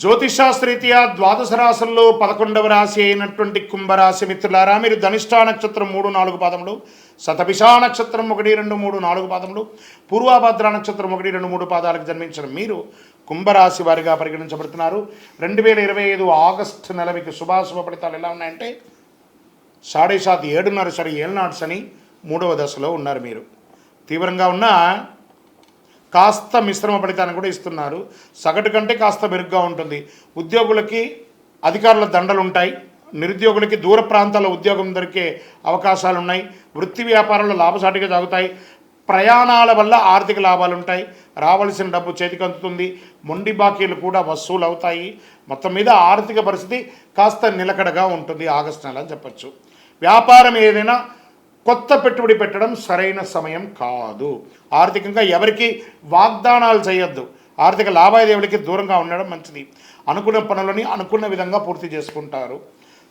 జ్యోతిషాస్త్రీత్యా ద్వాదశ రాశుల్లో 11వ రాశి అయినటువంటి కుంభరాశి మిత్రులారా, మీరు ధనిష్ఠా నక్షత్రం 3-4 పాదములు, శతభిషా నక్షత్రం 1-2-3-4 పాదములు, పూర్వాభద్ర నక్షత్రం 1-2-3 పాదాలకు జన్మించిన మీరు కుంభరాశి వారిగా పరిగణించబడుతున్నారు. 2025 ఆగస్టు నెల మీకు శుభాశుభ ఫలితాలు ఎలా ఉన్నాయంటే, 7.5 7.5 సరి ఏళ్ళనాడు శని 3వ దశలో ఉన్నారు. మీరు తీవ్రంగా ఉన్న కాస్త మిశ్రమ ఫలితాన్ని కూడా ఇస్తున్నారు. సగటు కంటే కాస్త మెరుగ్గా ఉంటుంది. ఉద్యోగులకి అధికారుల దండలు ఉంటాయి. నిరుద్యోగులకి దూర ప్రాంతాల్లో ఉద్యోగం దొరికే అవకాశాలు ఉన్నాయి. వృత్తి వ్యాపారాలు లాభసాటిగా సాగుతాయి. ప్రయాణాల వల్ల ఆర్థిక లాభాలు ఉంటాయి. రావాల్సిన డబ్బు చేతికి అందుతుంది. మొండి బాకీలు కూడా వసూలు అవుతాయి. మొత్తం మీద ఆర్థిక పరిస్థితి కాస్త నిలకడగా ఉంటుంది ఆగస్టు నెల అని చెప్పచ్చు. వ్యాపారం ఏదైనా కొత్త పెట్టుబడి పెట్టడం సరైన సమయం కాదు. ఆర్థికంగా ఎవరికి వాగ్దానాలు చేయొద్దు. ఆర్థిక లావాదేవీలకి దూరంగా ఉండడం మంచిది. అనుకున్న పనులని అనుకున్న విధంగా పూర్తి చేసుకుంటారు.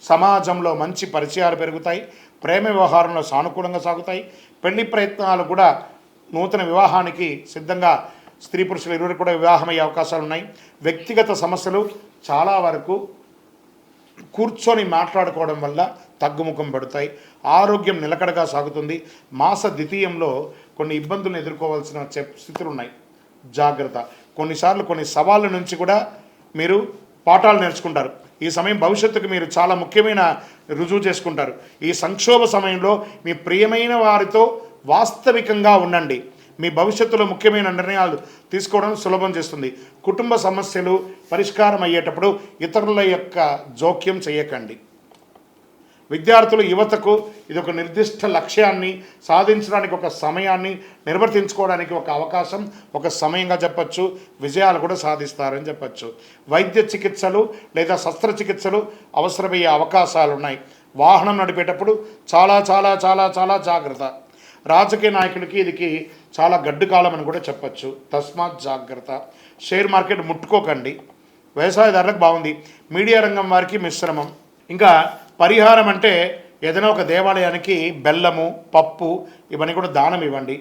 సమాజంలో మంచి పరిచయాలు పెరుగుతాయి. ప్రేమ వ్యవహారంలో సానుకూలంగా సాగుతాయి. పెళ్లి ప్రయత్నాలు కూడా నూతన వివాహానికి సిద్ధంగా స్త్రీ పురుషులు ఇరువురు కూడా వివాహమయ్యే అవకాశాలు ఉన్నాయి. వ్యక్తిగత సమస్యలు చాలా వరకు కూర్చొని మాట్లాడుకోవడం వల్ల తగ్గుముఖం పడతాయి. ఆరోగ్యం నిలకడగా సాగుతుంది. మాస ద్వితీయంలో కొన్ని ఇబ్బందులను ఎదుర్కోవాల్సిన స్థితులు ఉన్నాయి. జాగ్రత్త. కొన్నిసార్లు కొన్ని సవాళ్ళ నుంచి కూడా మీరు పాఠాలు నేర్చుకుంటారు. ఈ సమయం భవిష్యత్తుకు మీరు చాలా ముఖ్యమైన రుజువు చేసుకుంటారు. ఈ సంక్షోభ సమయంలో మీ ప్రియమైన వారితో వాస్తవికంగా ఉండండి. మీ భవిష్యత్తులో ముఖ్యమైన నిర్ణయాలు తీసుకోవడం సులభం చేస్తుంది. కుటుంబ సమస్యలు పరిష్కారం అయ్యేటప్పుడు ఇతరుల యొక్క జోక్యం చేయకండి. విద్యార్థులు యువతకు ఇది ఒక నిర్దిష్ట లక్ష్యాన్ని సాధించడానికి ఒక సమయాన్ని నిర్వర్తించుకోవడానికి ఒక అవకాశం, ఒక సమయంగా చెప్పచ్చు. విజయాలు కూడా సాధిస్తారని చెప్పచ్చు. వైద్య చికిత్సలు లేదా శస్త్రచికిత్సలు అవసరమయ్యే అవకాశాలు ఉన్నాయి. వాహనం నడిపేటప్పుడు చాలా చాలా చాలా చాలా జాగ్రత్త. రాజకీయ నాయకులకి ఇది చాలా గడ్డు కాలం అని కూడా చెప్పచ్చు. తస్మాత్ జాగ్రత్త. షేర్ మార్కెట్ ముట్టుకోకండి. వ్యవసాయదారులకు బాగుంది. మీడియా రంగం వారికి మిశ్రమం. ఇంకా పరిహారం అంటే ఏదైనా ఒక దేవాలయానికి బెల్లము, పప్పు ఇవన్నీ కూడా దానం ఇవ్వండి.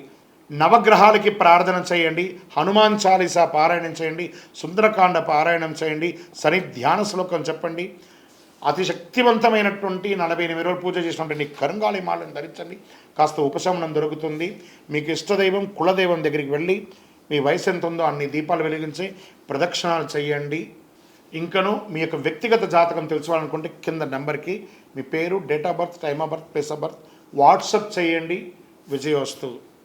నవగ్రహాలకి ప్రార్థన చేయండి. హనుమాన్ చాలీసా పారాయణం చేయండి. సుందరకాండ పారాయణం చేయండి. శని ధ్యాన శ్లోకం చెప్పండి. అతి శక్తివంతమైనటువంటి 48 రోజులు పూజ చేసినటువంటి కరుంగాళి మాలను ధరించండి. కాస్త ఉపశమనం దొరుకుతుంది. మీకు ఇష్టదైవం కులదైవం దగ్గరికి వెళ్ళి మీ వయసు ఎంత ఉందో అన్ని దీపాలు వెలిగించి ప్రదక్షిణాలు చేయండి. ఇంకను మీ యొక్క వ్యక్తిగత జాతకం తెలుసుకోవాలనుకుంటే కింద నెంబర్కి మీ పేరు, date of birth, time of birth, place of birth WhatsApp చేయండి. విజయోస్తు.